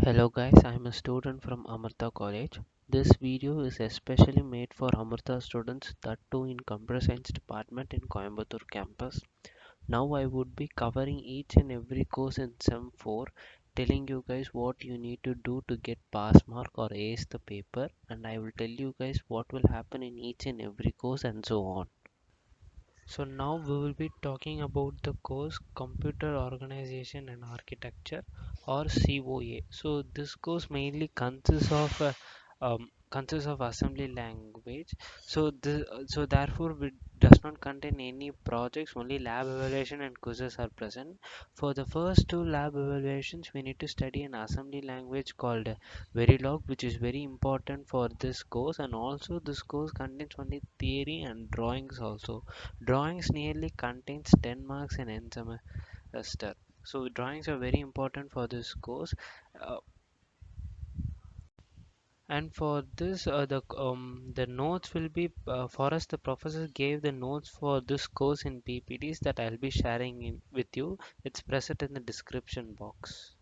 Hello guys, I am a student from Amartha College. This video is especially made for Amartha students, that too in Computer Science department in Coimbatore campus. Now I would be covering each and every course in Sem 4, telling you guys what you need to do to get pass mark or ace the paper, and I will tell you guys what will happen in each and every course and so on. So now we will be talking about the course Computer Organization and Architecture, or COA. So this course mainly consists of assembly language. So therefore it does not contain any projects. Only lab evaluation and quizzes are present. For the first two lab evaluations, we need to study an assembly language called Verilog, which is very important for this course. And also this course contains only theory and drawings also. Drawings nearly contains 10 marks in N semester. So drawings are very important for this course. Uh, and for this, the notes will be for us. The professor gave the notes for this course in PPTs that I'll be sharing with you. It's present in the description box.